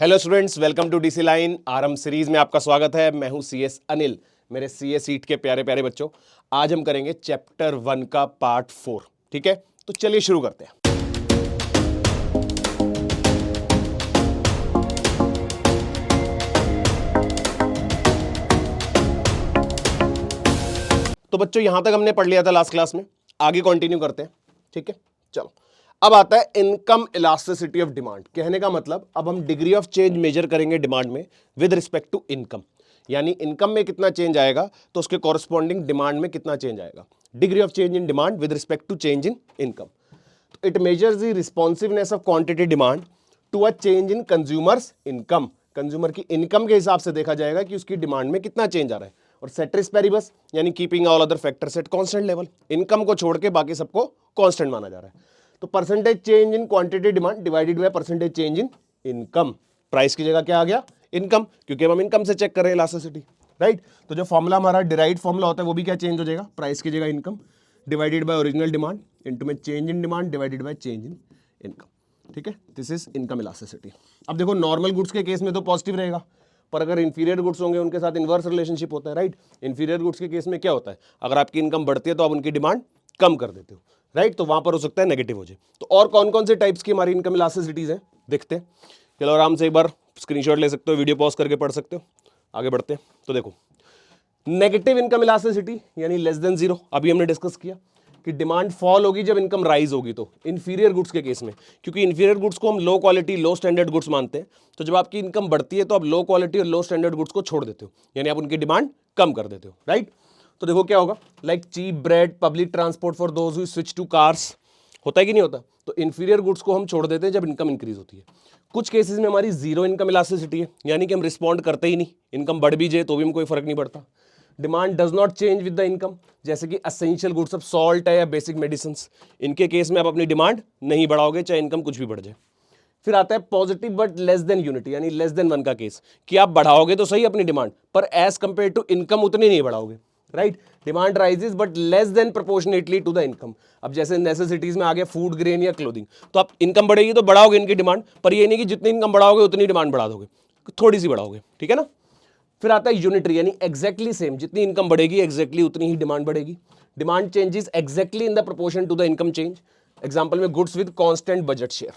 Hello students, welcome to DC line RM series में आपका स्वागत है। मैं हूं सीएस अनिल। मेरे सीएस सीट के प्यारे प्यारे बच्चों, आज हम करेंगे चैप्टर 1 का पार्ट 4। ठीक है, तो चलिए शुरू करते हैं। तो बच्चों, यहां तक हमने पढ़ लिया था लास्ट क्लास में, आगे कंटिन्यू करते हैं। ठीक है, चलो। अब आता है इनकम इलास्टिसिटी ऑफ डिमांड। कहने का मतलब अब हम डिग्री ऑफ चेंज मेजर करेंगे डिमांड में विद रिस्पेक्ट टू इनकम। यानी इनकम में कितना चेंज आएगा तो उसके कॉरस्पॉन्डिंग डिमांड में कितना चेंज आएगा। Degree of change in demand with respect to change in income. It measures the responsiveness of quantity demand to a change in consumers income. Consumer की इनकम के हिसाब से देखा जाएगा कि उसकी डिमांड में कितना चेंज आ रहा है। और सेट्रिस पेरिबस यानी keeping all other factors eight constant level, income को छोड़ के बाकी सबको कांस्टेंट माना जा रहा है। तो percentage change in quantity demand divided by percentage change in income. Price की जगह क्या आ गया? इनकम, क्योंकि हम इनकम से चेक कर रहे हैं इलास्टिसिटी, राइट। तो जो फॉर्मूला हमारा डिराइव्ड फॉर्मूला होता है वो भी क्या चेंज हो जाएगा? प्राइस की जगह income divided by original demand into में change in demand divided by change in income. ठीक है, दिस इज इनकम इलास्टिसिटी। अब देखो, नॉर्मल गुड्स के केस में तो पॉजिटिव रहेगा, पर अगर इंफीरियर गुड्स होंगे उनके साथ इन्वर्स रिलेशनशिप होता है, राइट। इंफीरियर गुड्स के केस में क्या होता है? अगर आपकी इनकम बढ़ती है तो आप उनकी डिमांड कम कर देते हो, राइट। तो वहां पर हो सकता है नेगेटिव हो जाए। तो और कौन कौन से टाइप्स की हमारी इनकम इलास्टिसिटीज हैं देखते हैं। चलो, आराम से एक बार स्क्रीनशॉट ले सकते हो, वीडियो पॉज करके पढ़ सकते हो। आगे बढ़ते हैं। तो देखो, नेगेटिव इनकम इलास्टिसिटी यानी लेस देन जीरो। अभी हमने डिस्कस किया कि डिमांड फॉल होगी जब इनकम राइज होगी। तो इंफीरियर गुड्स के केस में, क्योंकि इंफीरियर गुड्स को हम लो क्वालिटी लो स्टैंडर्ड गुड्स मानते हैं, तो जब आपकी इनकम बढ़ती है तो आप लो क्वालिटी और लो स्टैंडर्ड गुड्स को छोड़ देते हो, यानी आप उनकी डिमांड कम कर देते हो, राइट। तो देखो क्या होगा, like cheap bread, public transport for those who switch to cars. होता है कि नहीं होता? तो इंफीरियर गुड्स को हम छोड़ देते हैं जब इनकम इंक्रीज होती है। कुछ केसेस में हमारी जीरो इनकम इलास्टिसिटी है, यानी कि हम रिस्पॉन्ड करते ही नहीं, इनकम बढ़ भी जाए तो भी हम कोई फर्क नहीं पड़ता। Demand does not change with the income, जैसे कि असेंशियल गुड्स ऑफ सॉल्ट है या बेसिक मेडिसिन, इनके केस में आप अपनी डिमांड नहीं बढ़ाओगे चाहे इनकम कुछ भी बढ़ जाए। फिर आता है positive but less than unity, यानी लेस देन वन का केस, कि आप बढ़ाओगे तो सही अपनी डिमांड, पर एज कंपेयर टू इनकम उतनी नहीं बढ़ाओगे, right. Demand rises but less than proportionately to the income. अब जैसे नेसेसिटीज में आ गया फूड, ग्रेन या क्लोथिंग, तो आप इनकम बढ़ेगी तो बढ़ाओगे इनकी डिमांड, पर ये नहीं कि जितनी इनकम बढ़ाओगे उतनी डिमांड बढ़ा दोगे, थोड़ी सी बढ़ाओगे, ठीक है ना। फिर आता है यूनिटरी, यानी एग्जैक्टली सेम, जितनी इनकम बढ़ेगी एग्जैक्टली उतनी ही डिमांड बढ़ेगी। Demand changes exactly in the proportion to the income change. Example में goods with constant budget share,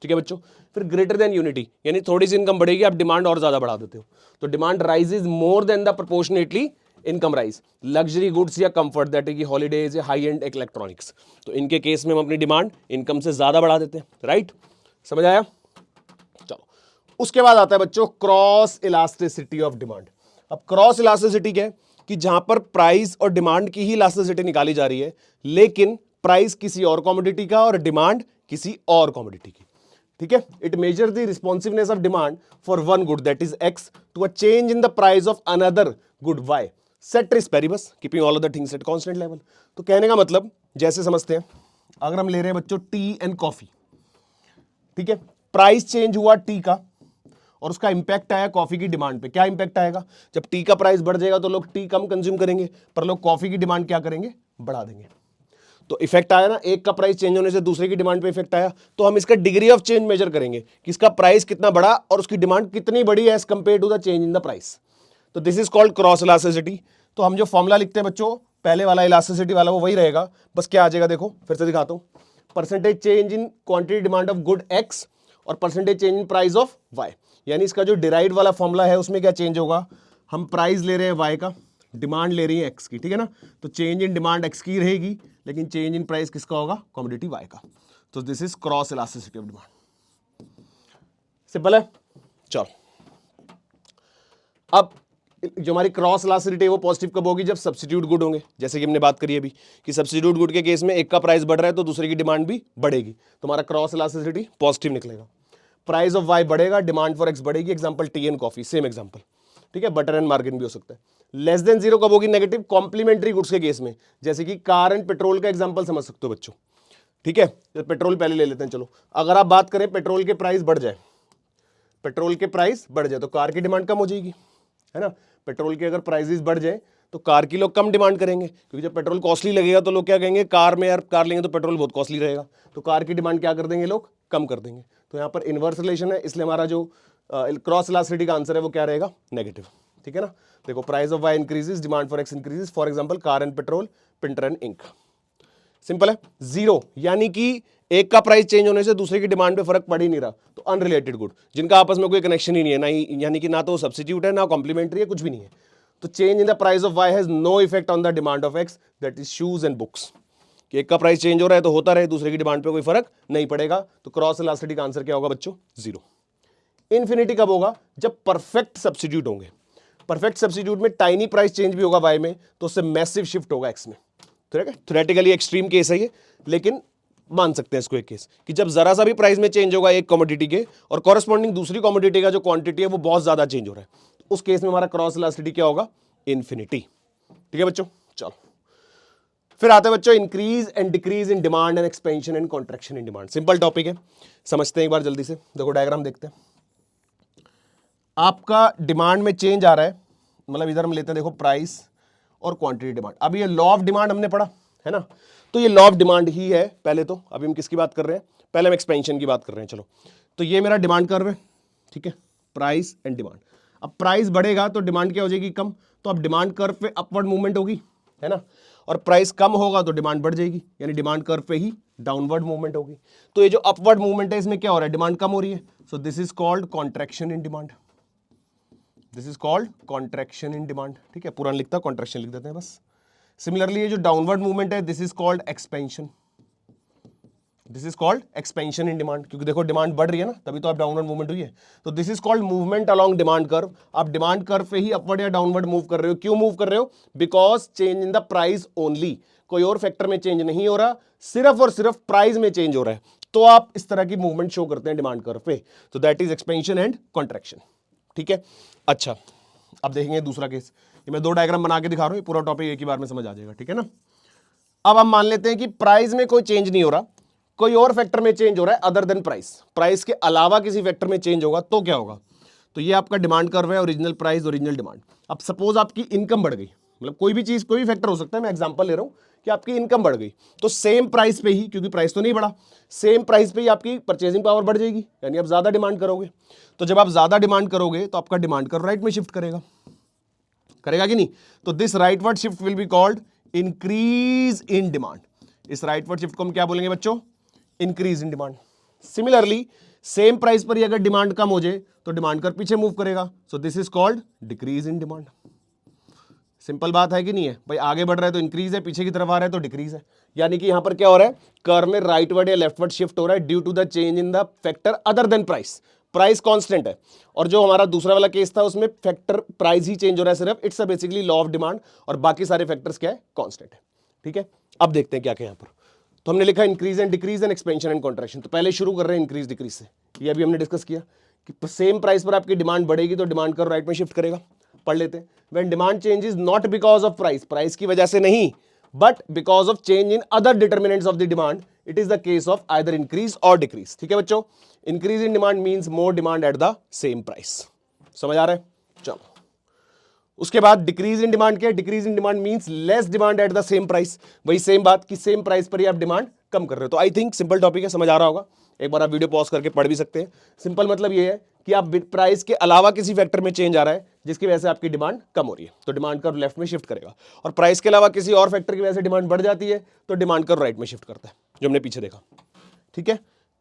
ठीक है बच्चों। फिर ग्रेटर देन यूनिटी, यानी थोड़ी सी इनकम बढ़ेगी आप डिमांड और ज्यादा बढ़ा देते हो, तो demand rises more than the proportionately income rise. Luxury goods या कंफर्ट, दैट है कि हॉलीडेज या हाई एंड इलेक्ट्रॉनिक्स, तो इनके केस में हम अपनी डिमांड इनकम से ज्यादा बढ़ा देते हैं, राइट। समझ आया? चलो, उसके बाद आता है बच्चों क्रॉस इलास्टिसिटी ऑफ डिमांड। अब क्रॉस इलास्टिसिटी क्या है? कि जहां पर प्राइस और डिमांड की ही इलास्टिसिटी निकाली जा रही है, लेकिन प्राइस किसी और कमोडिटी का और डिमांड किसी और कमोडिटी की, ठीक है। It measure the responsiveness of demand for one good that is X to a change in the price of another good Y. Ceteris paribus, keeping all other things at constant level. तो कहने का मतलब जैसे समझते हैं, अगर हम ले रहे हैं बच्चों टी एंड कॉफी, ठीक है, प्राइस चेंज हुआ टी का और उसका इंपैक्ट आया कॉफी की डिमांड पे। क्या इंपैक्ट आएगा? जब टी का प्राइस बढ़ जाएगा तो लोग टी कम कंज्यूम करेंगे, पर लोग कॉफी की डिमांड क्या करेंगे? बढ़ा देंगे। तो इफेक्ट आया ना, एक का प्राइस चेंज होने से दूसरे की डिमांड पे इफेक्ट आया। तो हम इसका डिग्री ऑफ चेंज मेजर करेंगे कि इसका प्राइस कितना बढ़ा और उसकी डिमांड कितनी बढ़ी as compare to the change in the price. तो this is called cross elasticity. तो हम जो फॉर्मुला लिखते हैं बच्चों, पहले वाला इलास्टिसिटी वाला वो वही रहेगा, बस क्या आ जाएगा देखो, फिर से दिखाता हूं। Percentage change in quantity demand of good X और percentage change in price of Y. यानी इसका जो डिराइव्ड वाला फॉर्मूला है उसमें क्या चेंज होगा? हम प्राइस ले रहे हैं वाई का, डिमांड ले रही है एक्स की, ठीक है ना। तो चेंज इन डिमांड एक्स की रहेगी, लेकिन चेंज इन प्राइस किसका होगा? कमोडिटी वाई का। तो this is cross elasticity of demand. Simple है। चलो, अब जो हमारी क्रॉस इलास्टिसिटी है वो पॉजिटिव कब होगी? जब सब्स्टिट्यूट गुड होंगे, जैसे कि हमने बात करी अभी कि सब्स्टिट्यूट गुड के केस में एक का प्राइस बढ़ रहा है तो दूसरे की डिमांड भी बढ़ेगी, तो हमारा क्रॉस इलास्टिसिटी पॉजिटिव निकलेगा। प्राइस ऑफ वाई बढ़ेगा, डिमांड फॉर एक्स बढ़ेगी। Example T and coffee, same example, ठीक है। बटर एंड मार्जिन भी हो सकता है। लेस देन जीरो कब होगी? नेगेटिव कॉम्प्लीमेंट्री गुड्स के केस में, जैसे कि कार एंड पेट्रोल का एग्जांपल समझ सकते हो बच्चों, ठीक है। तो पेट्रोल पहले ले लेते हैं। चलो, अगर आप बात करें पेट्रोल के प्राइस बढ़ जाए, पेट्रोल के प्राइस बढ़ जाए तो कार की डिमांड कम हो जाएगी, है ना। पेट्रोल के अगर प्राइसेस बढ़ जाए तो कार की लोग कम डिमांड करेंगे, क्योंकि जब पेट्रोल कॉस्टली लगेगा तो लोग क्या कहेंगे? कार में यार कार लेंगे तो पेट्रोल बहुत कॉस्टली रहेगा, तो कार की डिमांड क्या कर देंगे? लोग कम कर देंगे। तो यहाँ पर इन्वर्स रिलेशन है, इसलिए हमारा जो क्रॉस इलास्टिसिटी का आंसर है वो क्या रहेगा, नेगेटिव, ठीक है ना। देखो price of Y increases, demand for X increases, for example car and petrol, printer and ink. Simple है। जीरो यानी कि एक का प्राइस चेंज होने से दूसरे की डिमांड पे फर्क पड़ ही नहीं रहा, तो अनरिलेटेड गुड, जिनका आपस में कोई कनेक्शन ही नहीं है, ना ही यानी कि ना तो सब्स्टिट्यूट है ना कॉम्प्लीमेंट्री है, कुछ भी नहीं है। तो change in the price of Y has no effect on the demand of X, that is shoes and books. कि एक का प्राइस चेंज हो रहा है तो होता रहे, दूसरे की डिमांड पे कोई फर्क नहीं पड़ेगा। तो क्रॉस इलास्टिसिटी का आंसर क्या होगा बच्चों, जीरो। इन्फिनिटी कब होगा, जब परफेक्ट सब्स्टिट्यूट होंगे। परफेक्ट सब्स्टिट्यूट में टाइनी प्राइस चेंज भी होगा वाई में, तो उससे मैसिव शिफ्ट होगा एक्स में। थ्योरेटिकली एक्सट्रीम केस है ये, लेकिन मान सकते हैं इसको एक केस कि जब जरा सा भी प्राइस में चेंज होगा एक कमोडिटी के और कॉरेस्पॉन्डिंग दूसरी कमोडिटी का जो क्वांटिटी है वो बहुत ज्यादा चेंज हो रहा है, तो उस केस में हमारा क्रॉस इलास्टिसिटी क्या होगा, इन्फिनिटी। ठीक है बच्चों, चलो फिर आते हैं बच्चों increase and decrease in demand and expansion and contraction in demand. Simple topic है, समझते हैं एक बार जल्दी से। देखो डायग्राम देखते हैं। आपका डिमांड में चेंज आ रहा है, मतलब इधर हम लेते हैं देखो प्राइस और क्वांटिटी डिमांड। अभी ये लॉ ऑफ डिमांड हमने पढ़ा है ना, तो ये लॉ ऑफ डिमांड ही है पहले तो। अभी हम किसकी बात कर रहे हैं, पहले हम एक्सपेंशन की बात कर रहे हैं। चलो तो ये मेरा डिमांड कर्व है, ठीक है, प्राइस एंड डिमांड। अब प्राइस बढ़ेगा तो डिमांड क्या हो जाएगी, कम, तो अब डिमांड कर्व पे अपवर्ड मूवमेंट होगी, है ना, और प्राइस कम होगा तो डिमांड बढ़ जाएगी, यानी डिमांड कर्व पे ही डाउनवर्ड मूवमेंट होगी। तो ये जो अपवर्ड मूवमेंट है इसमें क्या हो रहा है, डिमांड कम हो रही है, सो this is called contraction in demand, this is called contraction in demand. ठीक है, पूरा लिखता कॉन्ट्रैक्शन लिख देते हैं बस। सिमिलरली ये जो डाउनवर्ड मूवमेंट है this is called expansion, this is called expansion in demand, क्योंकि देखो डिमांड बढ़ रही है ना, तभी तो आप डाउनवर्ड मूवमेंट हुई है। तो this is called movement along demand curve. आप डिमांड कर्व पे ही अपवर्ड या डाउनवर्ड मूव कर रहे हो। क्यों मूव कर रहे हो, because change in the price only, कोई और फैक्टर में चेंज नहीं हो रहा, सिर्फ और सिर्फ प्राइस में चेंज हो रहा है, तो आप इस तरह की मूवमेंट शो करते हैं डिमांड कर्व पे। तो that is expansion and contraction. ठीक है, अच्छा अब देखेंगे दूसरा केस। ये मैं दो डायग्राम बना के दिखा रहा हूं, पूरा टॉपिक एक ही बार में समझ आ जाएगा, ठीक है ना। अब हम मान लेते हैं कि प्राइस में कोई चेंज नहीं हो रहा, कोई और फैक्टर में चेंज हो रहा है अदर देन प्राइस, प्राइस के अलावा किसी फैक्टर में चेंज होगा तो क्या होगा। तो ये आपका डिमांड कर्व है, ओरिजिनल प्राइस ओरिजिनल डिमांड। अब सपोज आपकी इनकम बढ़ गई, मतलब कोई भी चीज कोई भी फैक्टर हो सकता है, मैं एग्जांपल ले रहा हूं कि आपकी इनकम बढ़ गई, तो सेम प्राइस पे ही, क्योंकि प्राइस तो नहीं बढ़ा, सेम प्राइस पे ही आपकी परचेजिंग पावर बढ़ जाएगी, यानी आप ज्यादा डिमांड करोगे। तो जब आप ज्यादा डिमांड करोगे तो आपका डिमांड कर्व राइट में शिफ्ट करेगा, करेगा कि नहीं। तो this rightward shift will be called increase in demand. इस राइटवर्ड शिफ्ट को हम क्या बोलेंगे बच्चों, increase in demand. Similarly same price पर ही अगर डिमांड कम हो जाए तो डिमांड कर पीछे मूव करेगा, सो this is called decrease in demand. Simple बात है कि नहीं है भाई, आगे बढ़ रहा है तो इंक्रीज है, पीछे की तरफ आ रहा है तो डिक्रीज है। यानी कि यहां पर क्या हो रहा है, कर्व में राइटवर्ड या लेफ्टवर्ड शिफ्ट हो रहा है due to the change in the factor other than price. Price constant है, और जो हमारा दूसरा वाला केस था उसमें फैक्टर प्राइस ही चेंज हो रहा है सिर्फ, it's basically law of demand, और बाकी सारे फैक्टर्स क्या है, कांस्टेंट है। ठीक है, अब देखते हैं क्या क्या यहां पर। तो हमने लिखा increase and decrease and expansion and contraction. तो पहले शुरू कर रहे हैं इंक्रीज डिक्रीज से, ये अभी हमने डिस्कस किया कि सेम प्राइस पर आपकी डिमांड बढ़ेगी तो डिमांड कर्व राइट में शिफ्ट करेगा। पढ़ लेते हैं, when demand changes not because of price, price की वजह से नहीं, but because of change in other determinants of the demand, it is the case of either increase और डिक्रीज। ठीक है बच्चों, increase in demand means more demand at the same price. समझ आ रहा है, चलो उसके बाद डिक्रीज इन डिमांड क्या है, decrease in demand means less demand at the same price. वही सेम बात कि सेम प्राइस पर ही आप डिमांड कम कर रहे हो। तो आई थिंक सिंपल टॉपिक है, समझ आ रहा होगा। एक बार आप वीडियो पॉज करके पढ़ भी सकते हैं। सिंपल मतलब ये है कि आप प्राइस के अलावा किसी फैक्टर में चेंज आ रहा है जिसकी वजह से आपकी डिमांड कम हो रही है, तो डिमांड कर्व लेफ्ट में शिफ्ट करेगा, और प्राइस के अलावा किसी और फैक्टर की वजह से डिमांड बढ़ जाती है तो डिमांड कर्व राइट में शिफ्ट करता है, जो हमने पीछे देखा। ठीक है,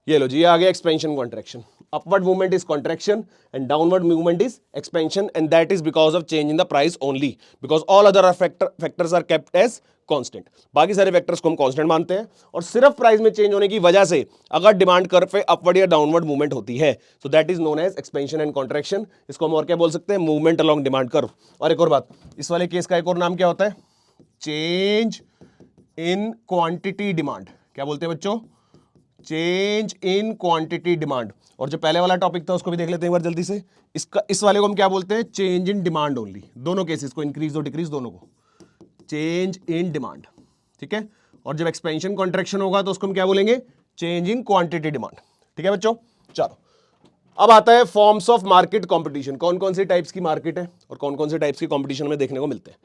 ये लो जी, ये आ गया expansion contraction. Upward movement is contraction and downward movement is expansion, and that is because of change in the price only, because all other factors are kept as constant. बाकी सारे फैक्टर्स को हम कांस्टेंट मानते हैं, और सिर्फ price में change होने की वजह से अगर डिमांड कर्व पे अपवर्ड या डाउनवर्ड मूवमेंट होती है तो that is known as expansion and contraction. इसको हम और क्या बोल सकते हैं, मूवमेंट अलोंग डिमांड कर्व। और एक और बात, इस वाले केस का एक और नाम क्या होता है, चेंज इन क्वांटिटी डिमांड। क्या बोलते हैं बच्चों, चेंज इन क्वांटिटी डिमांड। और जो पहले वाला टॉपिक था उसको भी देख लेते हैं एक बार जल्दी से। इसका इस वाले को हम क्या बोलते हैं, चेंज इन डिमांड ओनली। दोनों केसेस को, इंक्रीज और डिक्रीज दोनों को, चेंज इन डिमांड। ठीक है, और जब एक्सपेंशन कॉन्ट्रैक्शन होगा तो उसको हम क्या बोलेंगे, चेंज इन क्वांटिटी डिमांड। ठीक है बच्चों, चलो अब आता है फॉर्म्स ऑफ मार्केट कंपटीशन। कौन कौन से टाइप्स की मार्केट है और कौन कौन से टाइप्स की कंपटीशन में देखने को मिलते हैं।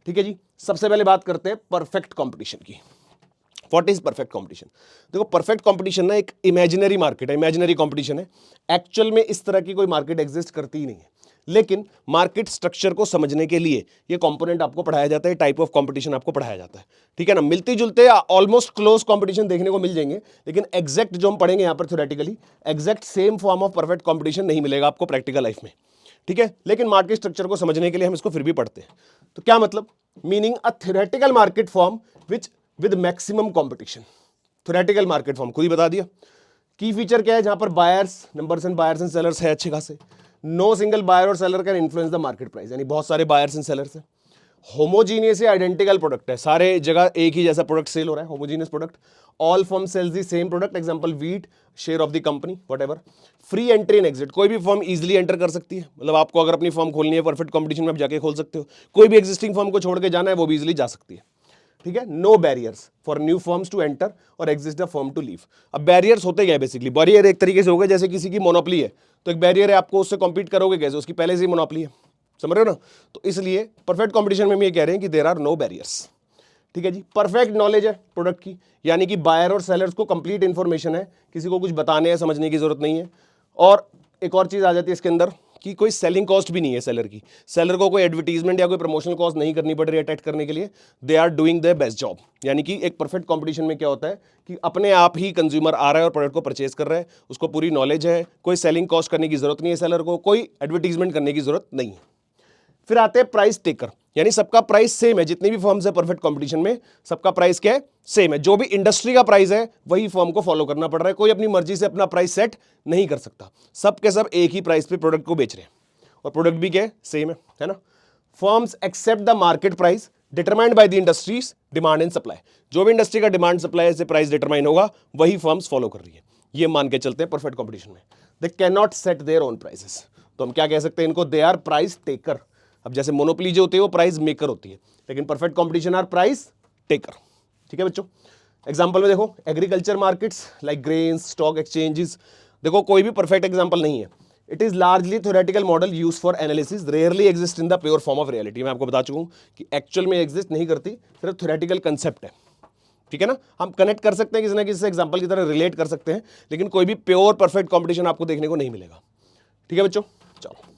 ठीक है जी, सबसे पहले बात करते हैं परफेक्ट कंपटीशन की। What is perfect competition? देखो परफेक्ट कंपटीशन ना एक इमेजिनरी मार्केट है, इमेजिनरी कंपटीशन है। एक्चुअल में इस तरह की कोई मार्केट एग्जिस्ट करती ही नहीं है, लेकिन मार्केट स्ट्रक्चर को समझने के लिए ये कंपोनेंट आपको पढ़ाया जाता है, टाइप ऑफ कंपटीशन आपको पढ़ाया जाता है, ठीक है ना। मिलते जुलते ऑलमोस्ट क्लोज कंपटीशन देखने को मिल जाएंगे, लेकिन एग्जैक्ट जो हम पढ़ेंगे यहां पर theoretically exact same form of perfect competition नहीं मिलेगा आपको प्रैक्टिकल लाइफ में, ठीक है। लेकिन मार्केट स्ट्रक्चर को समझने के लिए हम इसको फिर भी पढ़ते हैं। तो क्या मतलब? Meaning a theoretical market form which with maximum competition. Theoretical market form खुद ही बता दिया। की फीचर क्या है? जहां पर buyers numbers and buyers and sellers है अच्छे खासे। नो सिंगल बायर और seller can influence the market price, यानी बहुत सारे बायर्स एंड सेलर्स हैं। होमोजीनियस या आइडेंटिकल प्रोडक्ट है, सारे जगह एक ही जैसा प्रोडक्ट सेल हो रहा है, homogeneous product. All firm sells the same product, example wheat, share of the company, whatever. Free entry and exit, कोई भी फर्म इजीली एंटर कर सकती है, मतलब आपको अगर अपनी फर्म खोलनी है परफेक्ट कंपटीशन में आप जाके खोल सकते हो। कोई भी एग्जिस्टिंग फर्म को छोड़ के जाना है वो भी इजीली जा सकती है, ठीक है। No barriers for new firms to enter और एग्जिस्ट फर्म टू लीव। अब बैरियर्स होते क्या है? बेसिकली बैरियर एक तरीके से हो गए जैसे किसी की मोनोपोली है, तो एक बैरियर है, आपको उससे कॉम्पीट करोगे कैसे? उसकी पहले से ही मोनोपोली है, समझ रहे हो ना। तो इसलिए परफेक्ट कंपटीशन में हम ये कह रहे हैं कि देयर आर नो बैरियर्स, ठीक है जी। परफेक्ट नॉलेज है प्रोडक्ट की, यानी कि बायर और सेलर्स को कंप्लीट इंफॉर्मेशन है, किसी को कुछ बताने या समझने की जरूरत नहीं है। और एक और चीज आ जाती है इसके अंदर कि कोई सेलिंग कॉस्ट भी नहीं है सेलर की, सेलर को कोई एडवर्टीजमेंट या कोई प्रमोशनल कॉस्ट नहीं करनी पड़ रही है अटैच करने के लिए। They are doing the best job, यानी कि एक परफेक्ट कंपटीशन में क्या होता है कि अपने आप ही कंज्यूमर आ रहा है और प्रोडक्ट को परचेज कर रहा है, उसको पूरी नॉलेज है, कोई सेलिंग कॉस्ट करने की जरूरत नहीं है सेलर को, कोई एडवर्टीजमेंट करने की जरूरत नहीं है। फिर आते हैं प्राइस टेकर, यानी सबका प्राइस सेम है, जितनी भी फर्म्स है परफेक्ट कंपटीशन में सबका प्राइस क्या है? सेम है। जो भी इंडस्ट्री का प्राइस है वही फर्म को फॉलो करना पड़ रहा है, कोई अपनी मर्जी से अपना प्राइस सेट नहीं कर सकता, सब के सब एक ही प्राइस पे प्रोडक्ट को बेच रहे हैं और प्रोडक्ट भी क्या है? सेम है ना। Firms accept the market price determined by the industry's demand and supply, जो भी इंडस्ट्री का डिमांड सप्लाई से प्राइस डिटरमाइन होगा वही फर्म्स फॉलो कर रही है, ये मान के चलते हैं परफेक्ट कंपटीशन में। They can not set their own prices, तो हम क्या कह सकते हैं इनको? They are price taker. अब जैसे मोनोपोली जो होती है वो प्राइस मेकर होती है, लेकिन perfect competition are price taker, ठीक है बच्चों। एग्जांपल में देखो, agriculture markets like grains, stock exchanges, देखो कोई भी परफेक्ट एग्जांपल नहीं है। It is largely theoretical model use for analysis, rarely exist in the pure form of reality. मैं आपको बता चुका हूं कि एक्चुअल में एग्जिस्ट नहीं करती, सिर्फ थ्योरेटिकल कंसेप्ट है, ठीक है ना। हम कनेक्ट कर सकते हैं किसी ना किसी एग्जांपल की तरह रिलेट कर सकते हैं, लेकिन कोई भी प्योर परफेक्ट कंपटीशन आपको देखने को नहीं मिलेगा, ठीक है बच्चों। चलो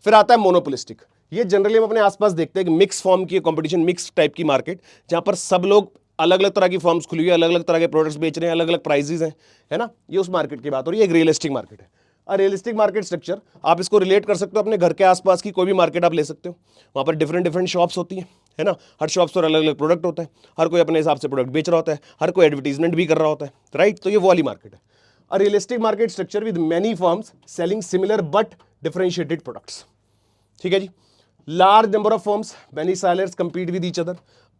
फिर आता है मोनोपोलिस्टिक। ये जनरली हम अपने आसपास देखते हैं कि मिक्स फॉर्म की कंपटीशन, मिक्स टाइप की मार्केट, जहां पर सब लोग अलग अलग तरह की फर्म्स खुली हुई है, अलग अलग तरह के प्रोडक्ट्स बेच रहे हैं, अलग अलग प्राइसेस हैं, है ना। ये उस मार्केट की बात हो रही है, एक रियलिस्टिक मार्केट है। रियलिस्टिक मार्केट स्ट्रक्चर आप इसको रिलेट कर सकते हो अपने घर के आसपास की कोई भी मार्केट आप ले सकते हो, वहां पर डिफरेंट डिफरेंट शॉप्स होती हैं, है ना। हर शॉप्स पर अलग अलग प्रोडक्ट होता है, हर कोई अपने हिसाब से प्रोडक्ट बेच रहा होता है, हर कोई एडवर्टीजमेंट भी कर रहा होता है, राइट। तो ये वो वाली मार्केट है, a realistic market structure with many firms selling similar but differentiated products, ठीक है जी। Large number of firms, many sellers compete with each other.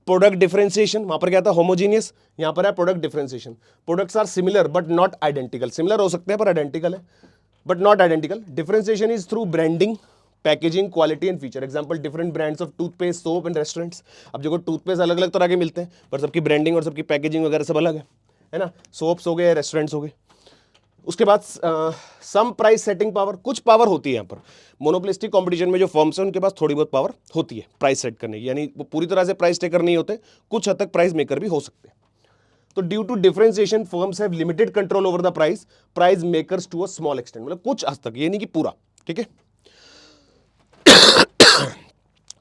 Product differentiation, वहां पर क्या था? होमोजीनियस, यहां पर है product differentiation. Products are similar but not identical, similar हो सकते हैं पर आइडेंटिकल है but not identical. Differentiation is through branding, packaging, quality and feature. Example different brands of toothpaste, soap and restaurants. अब देखो टूथपेस्ट अलग अलग तरह के मिलते हैं, पर सबकी ब्रांडिंग और सबकी पैकेजिंग वगैरह सब अलग है ना। सोप्स हो गए, रेस्टोरेंट्स हो गए। उसके बाद सम प्राइस सेटिंग पावर, कुछ पावर होती है यहाँ पर मोनोपोलिस्टिक कंपटीशन में, जो फर्म्स हैं उनके पास थोड़ी बहुत पावर होती है प्राइस सेट करने की, यानी वो पूरी तरह से प्राइस टेकर नहीं होते, कुछ हद तक प्राइस मेकर भी हो सकते हैं। तो due to differentiation firms have limited control over the price, price makers to a small extent, मतलब कुछ हद तक, ये नहीं कि पूरा, ठीक है।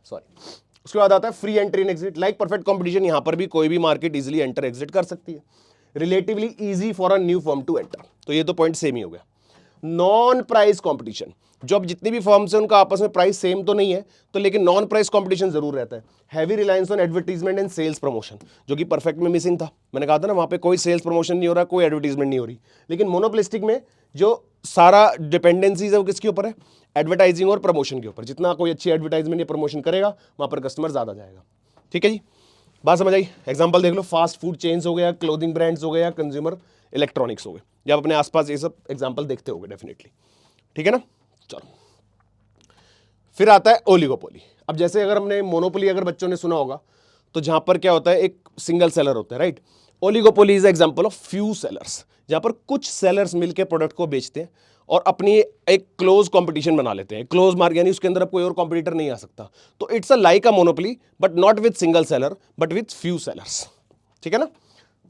सॉरी। उसके बाद आता है free entry and exit, like perfect competition, यहां पर भी कोई भी मार्केट इजीली एंटर एग्जिट कर सकती है। Relatively easy for a new firm to enter, तो ये तो पॉइंट सेम ही हो गया। नॉन प्राइस कंपटीशन, जो अब जितनी भी फर्म्स हैं उनका आपस में प्राइस सेम तो नहीं है, तो लेकिन नॉन प्राइस कंपटीशन जरूर रहता है। Heavy reliance on advertisement and sales promotion, जो कि परफेक्ट में मिसिंग था। मैंने कहा था ना वहां पे कोई सेल्स प्रमोशन नहीं हो रहा, कोई एडवर्टीजमेंट नहीं हो रही, लेकिन मोनोपोलिस्टिक में जो सारा डिपेंडेंसीज है वो किसके ऊपर है? एडवर्टाइजिंग और प्रमोशन के ऊपर। जितना कोई अच्छी एडवर्टाइजमेंट या प्रमोशन करेगा वहां पर कस्टमर ज्यादा जाएगा, ठीक है जी। बात समझ आई? एग्जांपल देख लो, फास्ट फूड चेन्स हो गया, क्लोथिंग ब्रांड्स हो गया, कंज्यूमर इलेक्ट्रॉनिक्स हो गए, या अपने आसपास ये सब एग्जांपल देखते होगे डेफिनेटली, ठीक है ना। चलो फिर आता है ओलिगोपोली। अब जैसे अगर हमने मोनोपोली अगर बच्चों ने सुना होगा, तो जहां पर क्या होता है, एक सिंगल सेलर होता है, right. Oligopoly is example of few sellers, जहां पर कुछ सेलर्स मिलकर प्रोडक्ट को बेचते हैं और अपनी एक क्लोज कंपटीशन बना लेते हैं, क्लोज मार्केट, यानी उसके अंदर अब कोई और कंपटीटर नहीं आ सकता। तो it's a like a monopoly but not with single seller but with few sellers, ठीक है ना।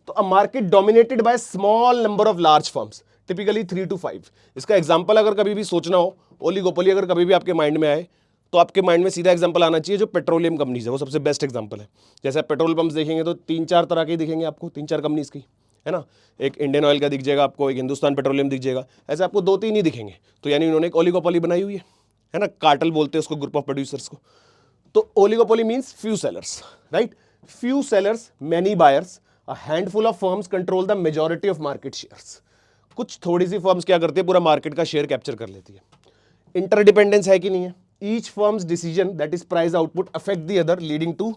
तो a market dominated by small number of large firms, typically 3 to 5। इसका एग्जांपल अगर कभी भी सोचना हो, ओलिगोपोली अगर कभी भी आपके माइंड में आए, तो आपके माइंड में सीधा एग्जांपल आना चाहिए जो पेट्रोलियम कंपनीज है, वो सबसे बेस्ट एग्जांपल है। जैसे आप पेट्रोल पंप्स देखेंगे तो 3-4 तरह के दिखेंगे आपको, 3-4 कंपनीज की, है ना। एक इंडियन ऑयल का दिख जाएगा आपको, एक हिंदुस्तान पेट्रोलियम दिख जाएगा, ऐसे आपको 2-3 ही दिखेंगे। तो यानी उन्होंने एक ओलिगोपोली बनाई हुई है ना, कार्टेल बोलते हैं उसको, ग्रुप ऑफ प्रोड्यूसर्स को। तो oligopoly means few sellers, right. Few sellers, many buyers, a handful of firms control the majority of market shares. कुछ थोड़ी सी फर्म्स क्या करती है, पूरा मार्केट का शेयर कैप्चर कर लेती है। इंटरडिपेंडेंस है कि नहीं है, each firm's decision that is price output affect the other leading to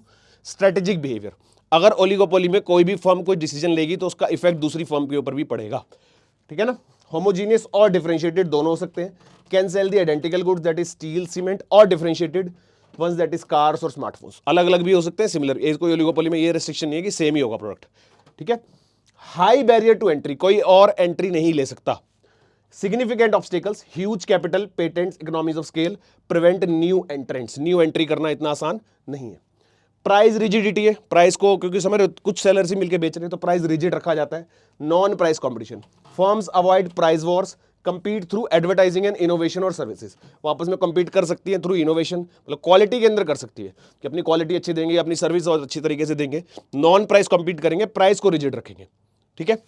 strategic behaviour. अगर ओलिगोपोली में कोई भी फर्म कोई डिसीजन लेगी तो उसका इफेक्ट दूसरी फर्म के ऊपर भी पड़ेगा, ठीक है ना। होमोजीनियस और डिफरेंशिएटेड दोनों हो सकते हैं। Can sell the identical goods that is steel, cement, और differentiated ones that is cars और स्मार्टफोन्स। अलग अलग भी हो सकते हैं, सिमिलर। ये कोई ओलिगोपोली में ये रिस्ट्रिक्शन नहीं है कि सेम ही होगा प्रोडक्ट, ठीक है। हाई बैरियर टू एंट्री, कोई और एंट्री नहीं ले सकता। Significant obstacles, huge capital, patents, economies of scale prevent new entrants. New entry करना इतना आसान नहीं है। प्राइस रिजिडिटी है, प्राइस को क्योंकि समझ रहे कुछ सेलर्स ही मिलकर बेच रहे हैं तो प्राइस रिजिड रखा जाता है। Non price competition, firms avoid price Wars, compete through advertising and innovation और सर्विसेज। वो आपस में कंपीट कर सकती है थ्रू इनोवेशन, मतलब क्वालिटी के अंदर कर सकती है कि अपनी क्वालिटी अच्छी देंगे, अपनी सर्विस और अच्छी तरीके से देंगे। नॉन प्राइस कंपीट करेंगे, प्राइस को रिजिड रखेंगे, ठीक है।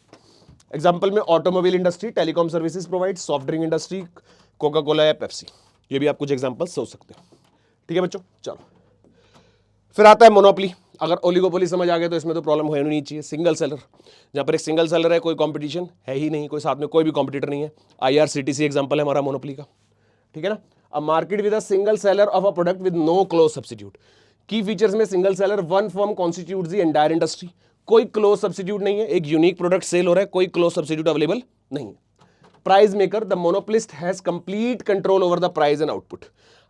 एग्जाम्पल में automobile industry, telecom services provide, soft drink industry, Coca Cola या पेप्सी। ये भी आप कुछ एग्जाम्पल सोच सकते हैं, ठीक है बच्चों। चलो फिर आता है मोनोपोली। अगर ओलिगोपोली समझ आ गया तो इसमें तो प्रॉब्लम होनी नहीं चाहिए। सिंगल सेलर, जहां पर एक सिंगल सेलर है, कोई कंपटीशन है ही नहीं, कोई साथ में कोई भी कॉम्पिटिटर नहीं है। IRCTC एग्जांपल है हमारा मोनोपोली का, ठीक है ना। A market with a single seller of a product with no close substitute. Key features में single seller, one firm constitute the entire industry. कोई क्लोज सब्स्टिट्यूट नहीं है, एक यूनिक प्रोडक्ट सेल हो रहा है, कोई क्लोज सब्स्टिट्यूट अवेलेबल नहीं है। Price maker, the monopolist has complete control over the price and output.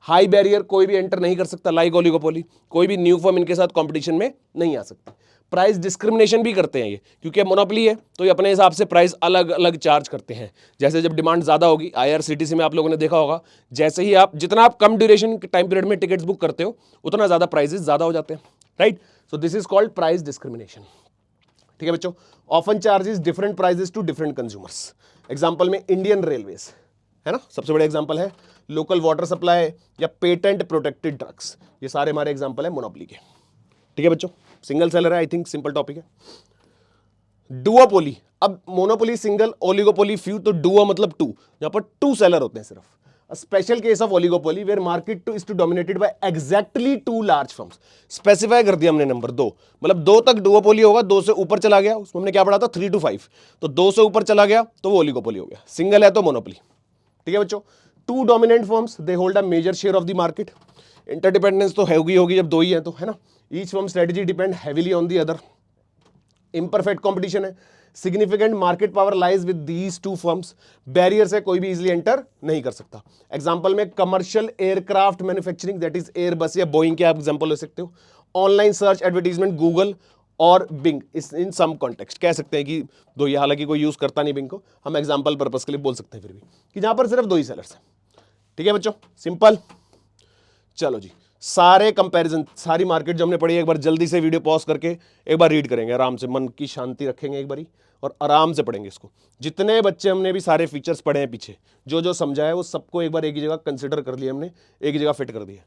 High barrier, कोई भी एंटर नहीं कर सकता, लाइक ओलिगोपोली। कोई भी न्यू फर्म इनके साथ कंपटीशन में नहीं आ सकती। प्राइस डिस्क्रिमिनेशन भी करते हैं ये, क्योंकि मोनोपोली है तो ये अपने हिसाब से प्राइस अलग अलग चार्ज करते हैं। जैसे जब डिमांड ज्यादा होगी, IRCTC में आप लोगों ने देखा होगा, जैसे ही आप जितना आप कम ड्यूरेशन के टाइम पीरियड में टिकट्स बुक करते हो उतना ज्यादा प्राइसेस ज्यादा हो जाते हैं, right. So this is called price discrimination, ठीक है बच्चों। Often charges different prices to different consumers. Example में इंडियन रेलवेज, है ना, सबसे बड़ा एग्जांपल है। लोकल वाटर सप्लाई या पेटेंट प्रोटेक्टेड ड्रग्स, ये सारे हमारे एग्जांपल है मोनोपोली के, ठीक है बच्चों। सिंगल सेलर है, आई थिंक सिंपल टॉपिक है। डुओपोली, अब मोनोपोली सिंगल, ओलिगोपोली फ्यू, तो डुओ मतलब टू, जहां पर टू सेलर होते हैं सिर्फ। A special case of oligopoly where market is to dominated by exactly two large firms। Specify कर दिया हमने नंबर 2, मतलब 2 तक डुओपोली होगा, 2 से ऊपर चला गया, उसमें हमने क्या पढ़ा था 3 to 5, तो 2 से ऊपर चला गया तो वो ओलिगोपोली हो गया। सिंगल है तो मोनोपोली, ठीक है बच्चों। 2 dominant firms, they hold a major share of the market. Interdependence तो होगी जब 2 ही है तो, है ना। Each firm strategy depend heavily on the other. Imperfect competition है। Significant market power lies with these two firms. Barrier से कोई भी इजीली एंटर नहीं कर सकता। एग्जांपल में commercial aircraft manufacturing, that is Airbus या बोइंग के आप एग्जांपल ले सकते हो। ऑनलाइन सर्च एडवर्टीजमेंट, गूगल और बिंग, इस इन सम कॉन्टेक्स्ट कह सकते हैं कि 2 ही, हालांकि कोई यूज करता नहीं बिंग को, हम एग्जांपल पर्पस के लिए बोल सकते हैं फिर भी, कि जहां पर सिर्फ 2 ही सेलर्स हैं, ठीक है बच्चों, सिंपल। चलो जी, सारे कंपैरिजन, सारी मार्केट जो हमने पढ़ी, एक बार जल्दी से वीडियो पॉज करके एक बार रीड करेंगे, आराम से मन की शांति रखेंगे एक बारी और आराम से पढ़ेंगे इसको। जितने बच्चे हमने भी सारे फीचर्स पढ़े हैं पीछे, जो जो समझा है वो सबको एक बार एक ही जगह कंसिडर कर लिया हमने, एक ही जगह फिट कर दिया।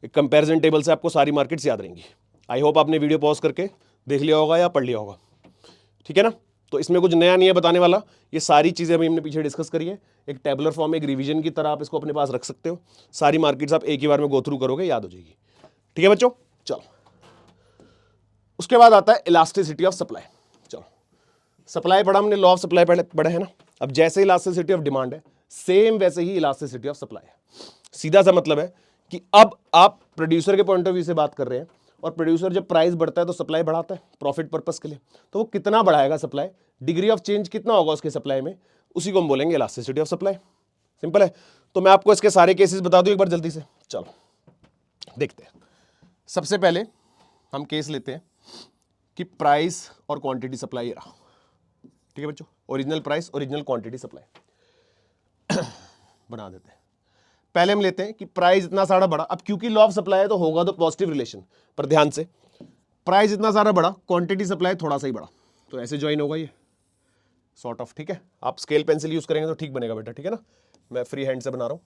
एक कंपैरिजन टेबल से आपको सारी मार्केट्स याद रहेंगी। आई होप आपने वीडियो पॉज करके देख लिया होगा या पढ़ लिया होगा, ठीक है ना। तो इसमें कुछ नया नहीं है बताने वाला, ये सारी चीज़ें अभी हमने पीछे डिस्कस करी है। एक टेबलर फॉर्म, एक रिवीजन की तरह आप इसको अपने पास रख सकते हो। सारी मार्केट्स आप एक ही बार में गो थ्रू करोगे, याद हो जाएगी, ठीक है बच्चों। चलो उसके बाद आता है इलास्टिसिटी ऑफ सप्लाई। चलो सप्लाई पढ़ा हमने, लॉ ऑफ सप्लाई पढ़ा है ना। अब जैसे इलास्टिसिटी ऑफ डिमांड है, सेम वैसे ही इलास्टिसिटी ऑफ सप्लाई है। सीधा सा मतलब है कि अब आप प्रोड्यूसर के पॉइंट ऑफ व्यू से बात कर रहे हैं, और प्रोड्यूसर जब प्राइस बढ़ता है तो सप्लाई बढ़ाता है प्रॉफिट पर्पस के लिए, तो वो कितना बढ़ाएगा सप्लाई, डिग्री ऑफ चेंज कितना होगा उसके सप्लाई में, उसी को हम बोलेंगे इलास्टिसिटी ऑफ सप्लाई। सिंपल है। तो मैं आपको इसके सारे केसेस बता दूं एक बार जल्दी से, चलो देखते हैं। सबसे पहले हम केस लेते हैं कि प्राइस और क्वांटिटी सप्लाई रहा, ठीक है बच्चों, original price original quantity supply बना देते हैं। पहले हम लेते हैं कि प्राइस इतना सारा बड़ा, अब क्योंकि लॉ ऑफ सप्लाई है तो होगा तो पॉजिटिव रिलेशन, पर ध्यान से प्राइस इतना सारा बढ़ा, क्वांटिटी सप्लाई थोड़ा सा ही बढ़ा, तो ऐसे ज्वाइन होगा ये सॉर्ट ऑफ, ठीक है। आप स्केल पेंसिल यूज करेंगे तो ठीक बनेगा बेटा, ठीक है ना, मैं फ्री हैंड से बना रहा हूं।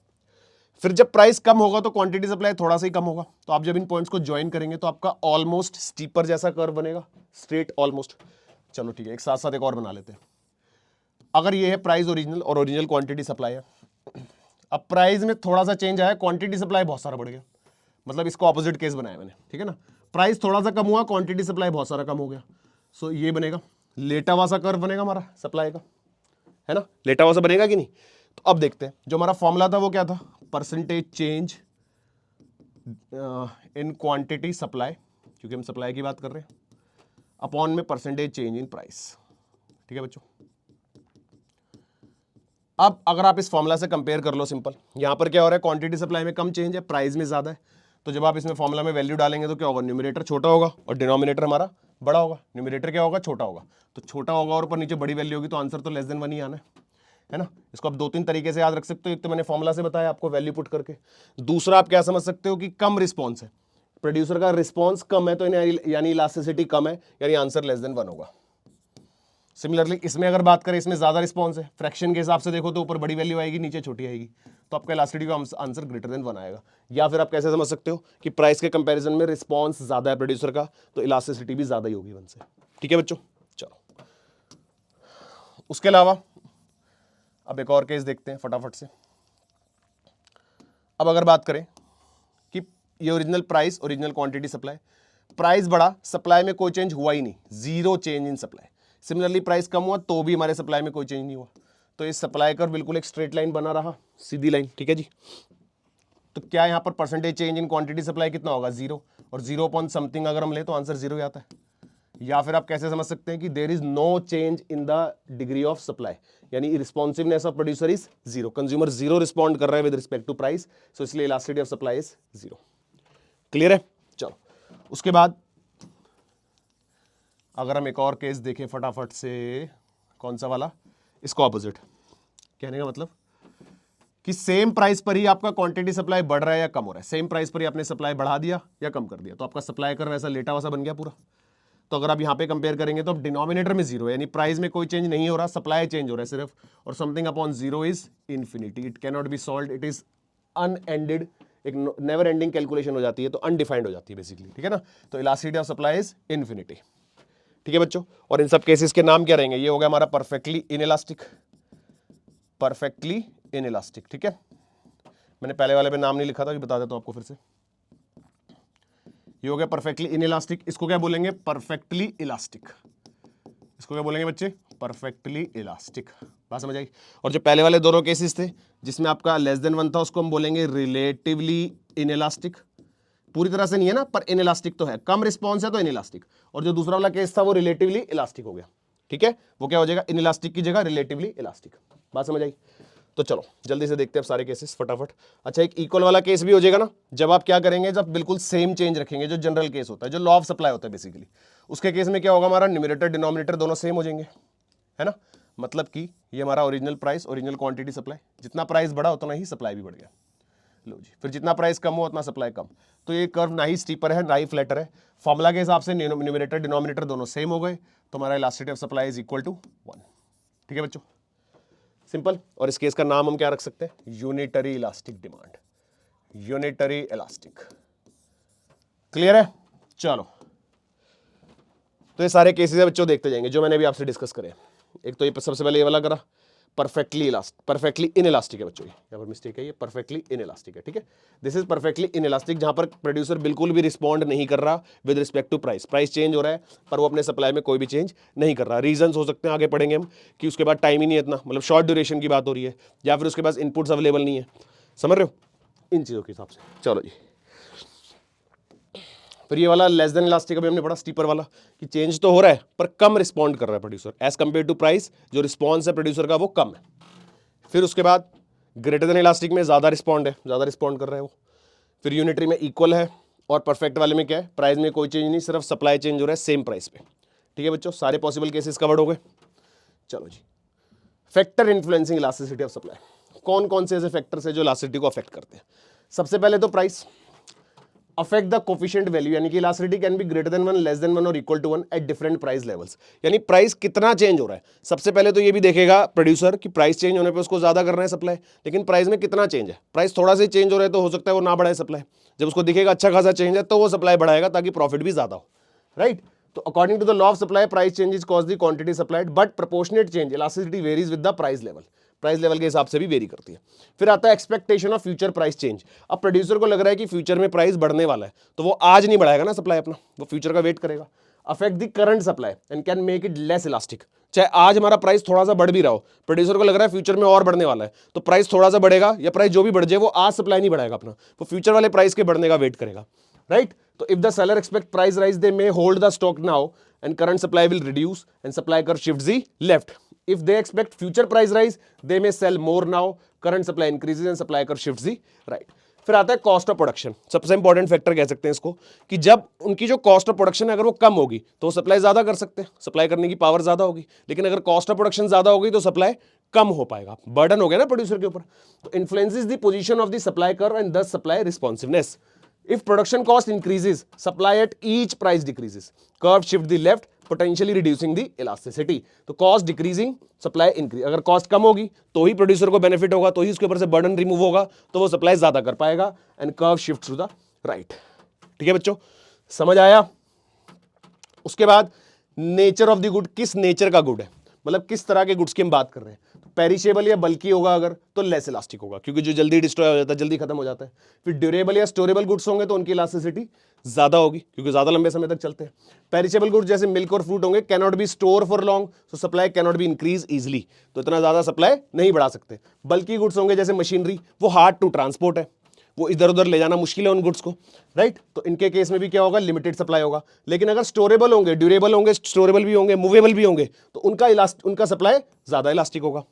फिर जब प्राइस कम होगा तो क्वांटिटी सप्लाई थोड़ा सा ही कम होगा, तो आप जब इन पॉइंट्स को ज्वाइन करेंगे तो आपका ऑलमोस्ट स्टीपर जैसा कर्व बनेगा, स्ट्रेट ऑलमोस्ट। चलो ठीक है, एक साथ साथ एक और बना लेते हैं। अगर ये है प्राइस ओरिजिनल और ओरिजिनल क्वांटिटी सप्लाई है, अब प्राइस में थोड़ा सा चेंज आया, क्वांटिटी सप्लाई बहुत सारा बढ़ गया, मतलब इसको ऑपोजिट केस बनाया मैंने, ठीक है ना। प्राइस थोड़ा सा कम हुआ, क्वांटिटी सप्लाई बहुत सारा कम हो गया, सो ये बनेगा लेटा हुआ सा कर्व बनेगा हमारा सप्लाई का, है ना, लेटा हुआ सा बनेगा कि नहीं। तो अब देखते हैं, जो हमारा फॉर्मूला था वो क्या था, percentage change in quantity supply, क्योंकि हम सप्लाई की बात कर रहे हैं, अपॉन में परसेंटेज चेंज इन प्राइस, ठीक है बच्चों। अब अगर आप इस फॉर्मूला से कंपेयर कर लो सिंपल, यहां पर क्या हो रहा है, क्वांटिटी सप्लाई में कम चेंज है, प्राइस में ज्यादा है, तो जब आप इसमें फॉर्मूला में वैल्यू डालेंगे तो क्या होगा, न्यूमरेटर छोटा होगा और डिनोमिनेटर हमारा बड़ा होगा। न्यूमरेटर क्या होगा, छोटा होगा, तो छोटा होगा और ऊपर नीचे बड़ी वैल्यू होगी, तो आंसर तो लेस देन 1 ही आना है ना। इसको आप 2-3 तरीके से याद रख सकते हो, एक तो मैंने फॉर्मूला से बताया आपको वैल्यू पुट करके, दूसरा आप क्या समझ सकते हो कि कम रिस्पॉन्स है, प्रोड्यूसर का रिस्पॉन्स कम है, तो यानी इलास्टिसिटी कम है, यानी आंसर लेस देन 1 होगा। सिमिलरली इसमें अगर बात करें, इसमें ज्यादा रिस्पॉन्स है, फ्रैक्शन के हिसाब से देखो तो ऊपर बड़ी वैल्यू आएगी, नीचे छोटी आएगी, तो आपका इलास्टिसिटी का आंसर ग्रेटर देन 1 आएगा। या फिर आप कैसे समझ सकते हो कि प्राइस के कंपैरिजन में रिस्पॉन्स ज्यादा है प्रोड्यूसर का, तो इलास्टिसिटी भी ज्यादा ही होगी 1 से, ठीक है बच्चों। चलो उसके अलावा अब एक और केस देखते हैं फटाफट से। अब अगर बात करें कि ये original price, original quantity supply, price बढ़ा, सप्लाई में कोई चेंज हुआ ही नहीं, zero change in supply. Similarly price कम हुआ तो भी हमारे सप्लाई में कोई चेंज नहीं हुआ, तो इस सप्लाई कर बिल्कुल एक स्ट्रेट लाइन बना रहा, सीधी लाइन, ठीक है जी। तो क्या यहां पर percentage change in quantity supply कितना होगा, 0, और 0 अपॉन समथिंग अगर हम ले तो आंसर 0 आता है। या फिर आप कैसे समझ सकते हैं कि there is no change in the degree of supply, यानी responsiveness of producer is 0, consumer 0 respond कर रहा है with respect to price, so इसलिए elasticity of supply is 0। Clear है। चलो उसके बाद अगर हम एक और केस देखें फटाफट से, कौन सा वाला, इसको ऑपोजिट, कहने का मतलब कि सेम प्राइस पर ही आपका क्वांटिटी सप्लाई बढ़ रहा है या कम हो रहा है, सेम प्राइस पर ही आपने सप्लाई बढ़ा दिया या कम कर दिया, तो आपका सप्लाई कर वैसा लेटा वैसा बन गया पूरा। तो अगर आप यहां पे कंपेयर करेंगे तो डिनोमिनेटर में 0 है, यानी प्राइस में कोई चेंज नहीं हो रहा, सप्लाई चेंज हो रहा है सिर्फ, और something upon 0 is infinity, it can not be solved, it is unended, एक नेवर एंडिंग कैलकुलेशन हो जाती है, तो अनडिफाइंड हो जाती है बेसिकली, ठीक है ना। तो elasticity of supply is infinity, ठीक है बच्चों। और इन सब केसेस के नाम क्या रहेंगे, ये हो गया हमारा परफेक्टली इनइलास्टिक, परफेक्टली इनइलास्टिक, ठीक है। मैंने पहले वाले पे नाम नहीं लिखा था, कि बता देता हूं आपको फिर से। ये हो गया परफेक्टली इनइलास्टिक, इसको क्या बोलेंगे, परफेक्टली इलास्टिक, इसको क्या बोलेंगे बच्चे, परफेक्टली इलास्टिक, बात समझ आई। और जो पहले वाले दोनों केसेस थे जिसमें आपका लेस देन 1 था, उसको हम बोलेंगे रिलेटिवली इनइलास्टिक, पूरी तरह से नहीं है ना, पर इनइलास्टिक तो है, कम रिस्पॉन्स है तो इनइलास्टिक। और जो दूसरा वाला केस था वो रिलेटिवली इलास्टिक हो गया, ठीक है, वो क्या हो जाएगा, इनइलास्टिक की जगह रिलेटिवली इलास्टिक, बात समझ आई। तो चलो जल्दी से देखते हैं अब सारे केसेस फटाफट। अच्छा, एक इक्वल वाला केस भी हो जाएगा ना, जब आप क्या करेंगे, जब बिल्कुल सेम चेंज रखेंगे, जो जनरल केस होता है, जो लॉ ऑफ सप्लाई होता है बेसिकली, उसके केस में क्या होगा, हमारा न्यूमरेटर डिनोमिनेटर दोनों सेम हो जाएंगे, है ना। मतलब कि ये हमारा original price, original quantity supply, जितना प्राइस बढ़ा उतना ही सप्लाई भी बढ़ गया, लो जी। फिर जितना प्राइस कम हो उतना सप्लाई कम, तो ये कर्व ना ही स्टीपर है ना ही फ्लैटर है, फॉर्मूला के हिसाब से न्यूमरेटर डिनोमिनेटर दोनों सेम हो गए, तो हमारा elasticity of supply is equal to 1, ठीक है बच्चों, सिंपल। और इस केस का नाम हम क्या रख सकते हैं, unitary elastic demand, unitary elastic, clear है। चलो तो ये सारे केसेस बच्चों देखते जाएंगे जो मैंने अभी आपसे डिस्कस करे। एक तो ये सबसे पहले ये वाला करा, परफेक्टली इनइलास्टिक है बच्चों, यहाँ पर मिस्टेक है, ये परफेक्टली इनइलास्टिक है, ठीक है। दिस इज परफेक्टली इनइलास्टिक, जहां पर प्रोड्यूसर बिल्कुल भी रिस्पॉन्ड नहीं कर रहा with respect to price, price change हो रहा है पर वो अपने सप्लाई में कोई भी चेंज नहीं कर रहा। रीजंस हो सकते हैं, आगे पढ़ेंगे हम, कि उसके बाद टाइम ही नहीं है इतना, मतलब शॉर्ट ड्यूरेशन की बात हो रही है, या फिर उसके पास इनपुट्स अवेलेबल नहीं है, समझ रहे हो, इन चीज़ों के हिसाब से। चलो जी, फिर ये वाला लेस देन इलास्टिक अभी हमने पढ़ा, स्टीपर वाला, कि चेंज तो हो रहा है पर कम रिस्पॉन्ड कर रहा है producer as compare to price, जो रिस्पॉन्स है प्रोड्यूसर का वो कम है। फिर उसके बाद ग्रेटर देन इलास्टिक में ज़्यादा रिस्पॉन्ड है, ज़्यादा रिस्पॉन्ड कर रहा है वो। फिर यूनिटरी में इक्वल है, और परफेक्ट वाले में क्या है, प्राइस में कोई चेंज नहीं, सिर्फ सप्लाई चेंज हो रहा है सेम प्राइस पे, ठीक है बच्चों। सारे पॉसिबल केसेस कवर्ड हो गए। चलो जी, factor influencing elasticity of supply, कौन कौन से ऐसे फैक्टर्स है जो इलास्टिसिटी को अफेक्ट करते हैं। सबसे पहले तो price, affect the coefficient value, यानी कि elasticity can be greater than 1, less than 1 और equal to 1 at different price levels, यानी प्राइस कितना चेंज हो रहा है। सबसे पहले तो ये भी देखेगा प्रोड्यूसर कि प्राइस चेंज होने पे उसको ज्यादा करना है सप्लाई, लेकिन प्राइस में कितना चेंज है। प्राइस थोड़ा सा चेंज हो रहा है तो हो सकता है वो ना बढ़ाए सप्लाई, जब उसको दिखेगा अच्छा खासा चेंज है तो वो सप्लाई बढ़ाएगा ताकि प्रॉफिट भी ज्यादा हो, राइट। तो according to the law of supply price changes cause the quantity supplied, but proportionate change elasticity varies with the price level, price level के हिसाब से भी वेरी करती है। फिर आता है expectation of future price change. अब प्रोड्यूसर को लग रहा है कि फ्यूचर में प्राइस बढ़ने वाला है, तो वो आज नहीं बढ़ाएगा ना सप्लाई अपना, वो फ्यूचर का वेट करेगा। Affect the current supply and can make it less elastic, चाहे आज हमारा प्राइस थोड़ा सा बढ़ भी रहा हो, प्रोड्यूसर को लग रहा है फ्यूचर में और बढ़ने वाला है, तो प्राइस थोड़ा सा बढ़ेगा या प्राइस जो भी बढ़ जाए वो आज सप्लाई नहीं बढ़ाएगा अपना, वो फ्यूचर वाले प्राइस के बढ़ने का वेट करेगा, राइट। तो if the seller expect price rise they may hold the stock now and current supply will reduce and supply curve shifts the left. If they expect future price rise, they may sell more now, current supply increases and supply curve shifts the right. फिर आता है cost of production, सबसे important factor कह सकते हैं इसको, कि जब उनकी जो कॉस्ट ऑफ प्रोडक्शन है अगर वो कम होगी तो सप्लाई ज्यादा कर सकते हैं, सप्लाई करने की पावर ज्यादा होगी, लेकिन अगर कॉस्ट ऑफ प्रोडक्शन ज्यादा होगी तो सप्लाई कम हो पाएगा, बर्डन हो गया ना प्रोड्यूसर के ऊपर। तो influences the position of the supply curve and thus supply responsiveness. If production cost increases, supply at each price decreases. Curve shift the left, potentially reducing the elasticity. तो cost decreasing, supply increase. अगर cost कम होगी तो ही producer को benefit होगा, तो ही उसके ऊपर से बर्डन रिमूव होगा, तो वो सप्लाई ज्यादा कर पाएगा and curve shift to the right. ठीक है बच्चों, समझ आया। उसके बाद नेचर ऑफ द गुड, किस नेचर का गुड है, मतलब किस तरह के गुड्स की हम बात कर रहे हैं। पेरिशेबल या बल्कि होगा अगर तो लेस इलास्टिक होगा, क्योंकि जो जल्दी डिस्ट्रॉय हो जाता है, जल्दी खत्म हो जाता है। फिर ड्यूरेबल या स्टोरेबल गुड्स होंगे तो उनकी इलास्टिसिटी ज्यादा होगी, क्योंकि ज्यादा लंबे समय तक चलते हैं। पेरिशेबल गुड्स जैसे मिल्क और फ्रूट होंगे cannot be store for long, so supply cannot be increase easily, तो इतना ज्यादा सप्लाई नहीं बढ़ा सकते। बल्कि गुड्स होंगे जैसे मशीनरी, वो हार्ड टू ट्रांसपोर्ट है, वो इधर उधर ले जाना मुश्किल है उन गुड्स को, राइट। तो इनके केस में भी क्या होगा, लिमिटेड सप्लाई होगा। लेकिन अगर स्टोरेबल होंगे, ड्यूरेबल होंगे, स्टोरेबल भी होंगे, मूवेबल भी होंगे, तो उनका सप्लाई ज्यादा इलास्टिक होगा,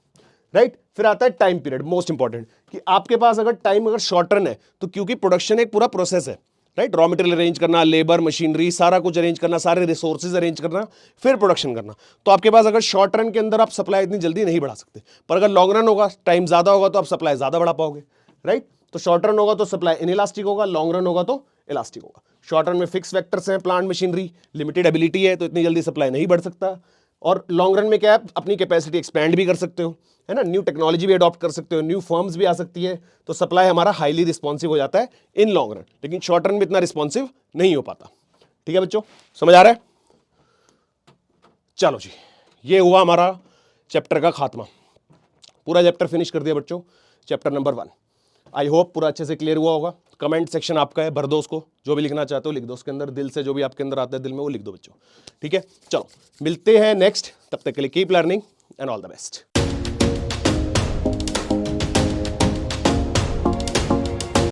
राइट। फिर आता है टाइम पीरियड, मोस्ट इंपॉर्टेंट, कि आपके पास अगर टाइम अगर शॉर्ट रन है तो क्योंकि प्रोडक्शन एक पूरा प्रोसेस है, राइट। रॉ मटेरियल अरेंज करना, लेबर, मशीनरी, सारा कुछ अरेंज करना, सारे रिसोर्सेज अरेंज करना, फिर प्रोडक्शन करना। तो आपके पास अगर शॉर्ट रन के अंदर आप सप्लाई इतनी जल्दी नहीं बढ़ा सकते, पर अगर लॉन्ग रन होगा, टाइम ज्यादा होगा, तो आप सप्लाई ज्यादा बढ़ा पाओगे, राइट। तो शॉर्ट रन होगा तो सप्लाई इनइलास्टिक होगा, लॉन्ग रन होगा तो इलास्टिक होगा। शॉर्ट रन में फिक्स फैक्टर्स हैं, प्लांट मशीनरी, लिमिटेड एबिलिटी है, तो इतनी जल्दी सप्लाई नहीं बढ़ सकता। और लॉन्ग रन में क्या है, अपनी कैपेसिटी एक्सपैंड भी कर सकते हो, है ना, न्यू टेक्नोलॉजी भी अडॉप्ट कर सकते हो, न्यू फर्म्स भी आ सकती है, तो सप्लाई हमारा हाईली रिस्पॉन्सिव हो जाता है इन लॉन्ग रन। लेकिन शॉर्ट रन में इतना रिस्पॉन्सिव नहीं हो पाता। ठीक है बच्चों, समझ आ रहा है। चलो जी, ये हुआ हमारा चैप्टर का खात्मा, पूरा चैप्टर फिनिश कर दिया बच्चों, चैप्टर नंबर 1। आई होप पूरा अच्छे से क्लियर हुआ होगा। कमेंट सेक्शन आपका है, भर दो उसको, जो भी लिखना चाहते हो लिख दो उसके अंदर, दिल से जो भी आपके अंदर आता है दिल में वो लिख दो बच्चों। ठीक है, चलो मिलते हैं नेक्स्ट, तब तक के लिए keep learning and all the best.